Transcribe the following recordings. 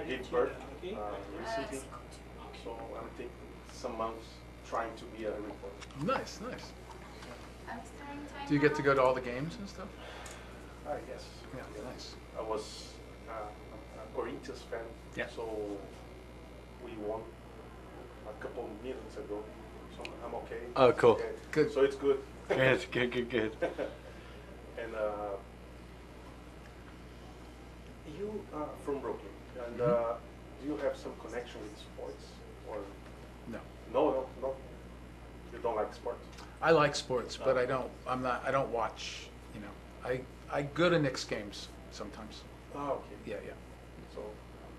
gave birth recently, so I'm taking some months trying to be a reporter. Nice, nice. Do you get to go to all the games and stuff? Yes. Yeah, nice. I was a Corinthians fan, Yeah. so we won a couple minutes ago, so I'm okay. Oh, cool. Okay. Good. So it's good. Good. And you are from Brooklyn, and do you have some connection with sports, or No. no? You don't like sports? I like sports, but I don't watch, you know. I go to Knicks games sometimes. Oh, okay. Yeah. So,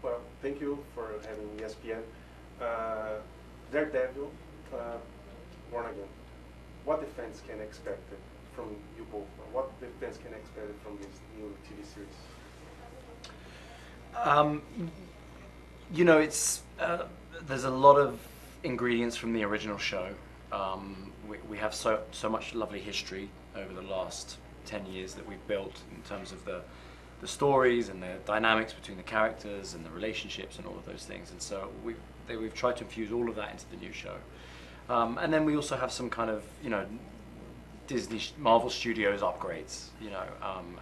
well, thank you for having ESPN. Daredevil, Born Again. What the fans can expect from you both? What the fans can expect from this new TV series? You know, it's there's a lot of ingredients from the original show. We have so much lovely history over the last 10 years that we've built in terms of the stories and the dynamics between the characters and the relationships and all of those things. And so we've tried to infuse all of that into the new show. And then we also have some kind of, you know, Disney, Marvel Studios upgrades, you know,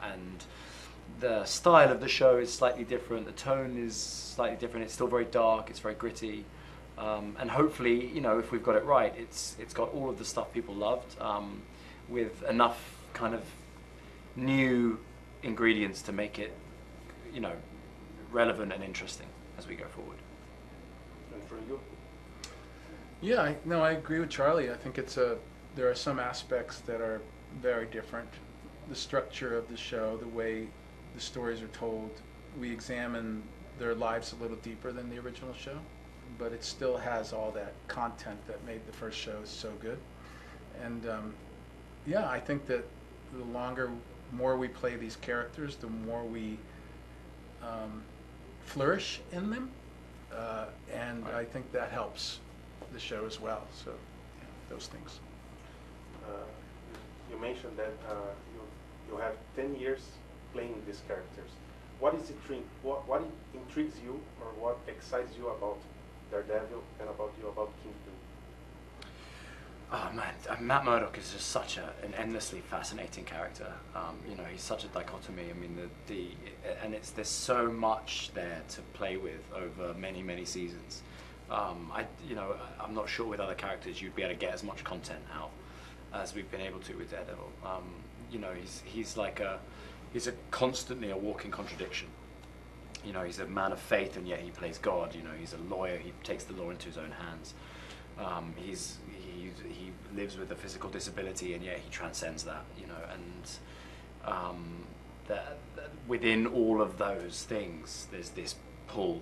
and the style of the show is slightly different. The tone is slightly different. It's still very dark. It's very gritty. And hopefully, you know, if we've got it right, it's got all of the stuff people loved, with enough kind of new ingredients to make it, you know, relevant and interesting as we go forward. And for you? Yeah, I agree with Charlie. I think there are some aspects that are very different. The structure of the show, the way the stories are told, we examine their lives a little deeper than the original show, but it still has all that content that made the first show so good. And yeah, I think that the more we play these characters, the more we flourish in them, and I think that helps the show as well. So yeah, those things. You mentioned that you have 10 years playing these characters. What what intrigues you, or what excites you about Daredevil and about Kingpin? Oh man, Matt Murdock is just such an endlessly fascinating character. You know, he's such a dichotomy. I mean, there's so much there to play with over many seasons. I'm not sure with other characters you'd be able to get as much content out as we've been able to with Daredevil. You know, he's constantly a walking contradiction. You know, he's a man of faith and yet he plays God. You know, he's a lawyer. He takes the law into his own hands. He lives with a physical disability and yet he transcends that. You know, and that within all of those things, there's this pull.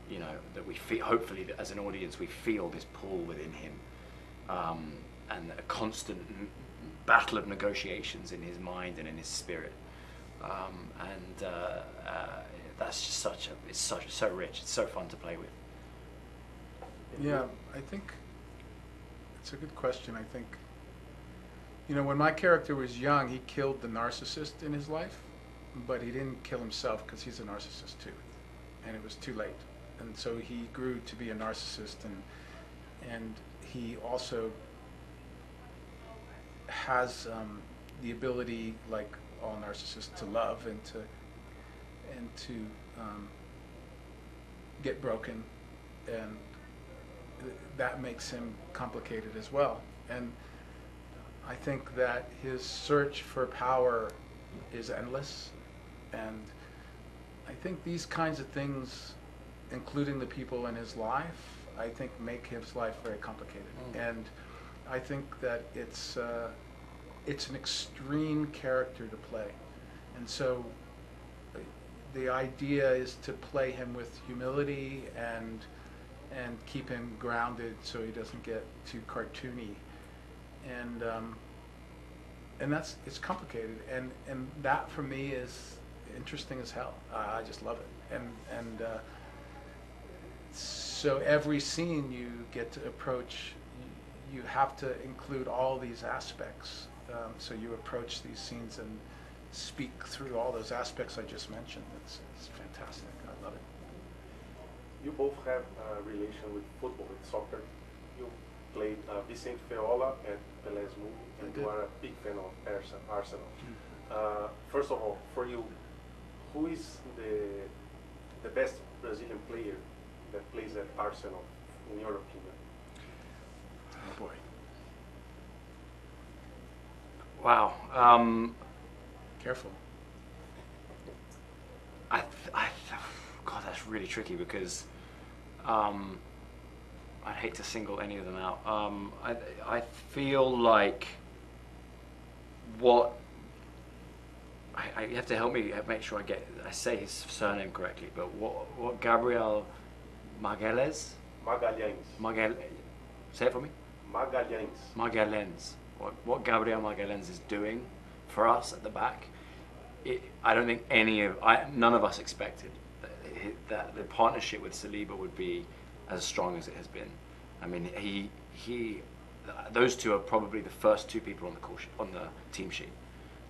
You know, that we feel, hopefully as an audience we feel this pull within him, and a constant battle of negotiations in his mind and in his spirit, and that's just it's so rich. It's so fun to play with. Yeah, I think it's a good question. I think, you know, when my character was young, he killed the narcissist in his life, but he didn't kill himself because he's a narcissist too, and it was too late. And so he grew to be a narcissist, and he also has the ability, like all narcissists, to love and to get broken, and that makes him complicated as well. And I think that his search for power is endless, and I think these kinds of things, including the people in his life, I think make his life very complicated. And I think that it's an extreme character to play. And so the idea is to play him with humility and keep him grounded so he doesn't get too cartoony. And it's complicated. And that for me is interesting as hell. I just love it. And so every scene you get to approach, you have to include all these aspects. So you approach these scenes and speak through all those aspects I just mentioned. It's fantastic. I love it. you both have a relation with football, with soccer. You played Vincent at Pelé's movie, and you are a big fan of Arsenal. First of all, for you, who is the best Brazilian player that plays at Arsenal, in your opinion? Oh boy. Wow. Careful. God, that's really tricky because I'd hate to single any of them out. I feel like what you have to help me make sure I say his surname correctly. But what Gabriel Magalhães? Say it for me. Magalhães. What Gabriel Magalhães is doing for us at the back, I don't think none of us expected that the partnership with Saliba would be as strong as it has been. I mean, those two are probably the first two people on the team sheet.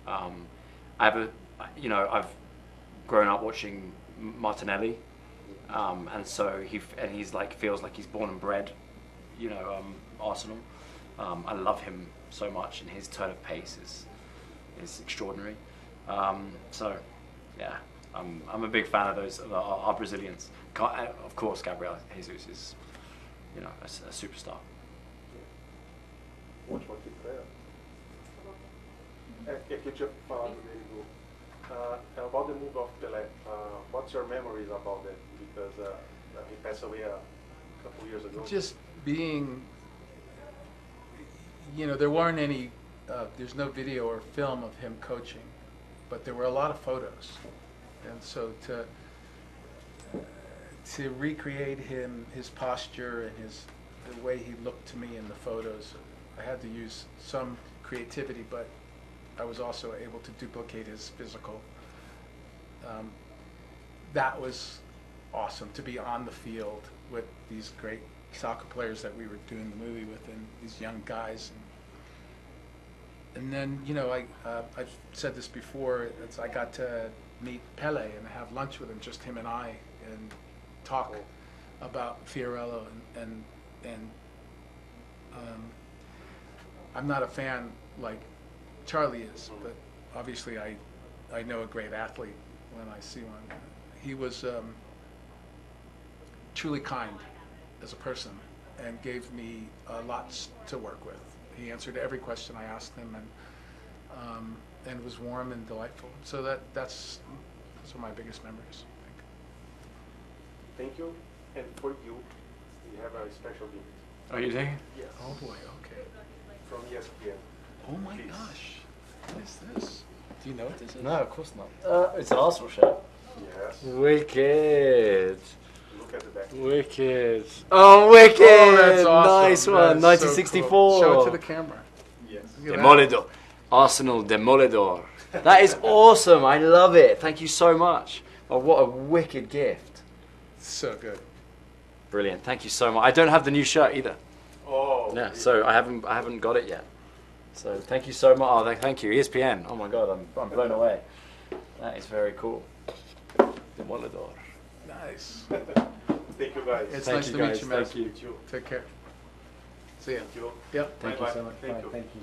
I've grown up watching Martinelli, and so he's like feels like he's born and bred, Arsenal. I love him so much, and his turn of pace is extraordinary. So, yeah, I'm a big fan of those our Brazilians. Of course, Gabriel Jesus is, a superstar. Ótimo aqui para ela. É que eu tinha falado dele about the move of Pelé. What's your memories about that? Because he passed away a couple years ago. Just being, there weren't any, there's no video or film of him coaching, but there were a lot of photos. And so to recreate his posture and the way he looked to me in the photos, I had to use some creativity, but I was also able to duplicate his physical. That was awesome, to be on the field with these great soccer players that we were doing the movie with, and these young guys. And then, I've said this before, I got to meet Pele and have lunch with him, just him and I, and talk about Fiorello. And I'm not a fan like Charlie is, but obviously I know a great athlete when I see one. He was truly kind as a person and gave me a lot to work with. He answered every question I asked him, and was warm and delightful. So those are my biggest memories, I think. Thank you. And for you, we have a special gift. Are you doing? Yes. Oh boy, okay. From ESPN. Oh my Please. gosh, what is this? Do you know what this is? No, of course not. It's an Arsenal shirt. Yes. Wicked. Look at the back. Wicked. Oh, wicked! Oh, that's awesome. Nice one. That is so 1964. cool. Show it to the camera. Yes. Look at that. Demoledor. Arsenal Demoledor. That is awesome. I love it. Thank you so much. Oh, what a wicked gift. So good. Brilliant. Thank you so much. I don't have the new shirt either. Oh. Yeah, so I haven't got it yet. So thank you so much. Oh, thank you, ESPN. Oh my God, I'm blown away. That is very cool. Demoledor. Nice. Thank you, guys. It's Thank nice you, to guys. meet you, man. Thank you. Thank you. Take care. See ya. Thank you. Yep. Thank Bye-bye. you so much. Thank Bye. you. Thank you.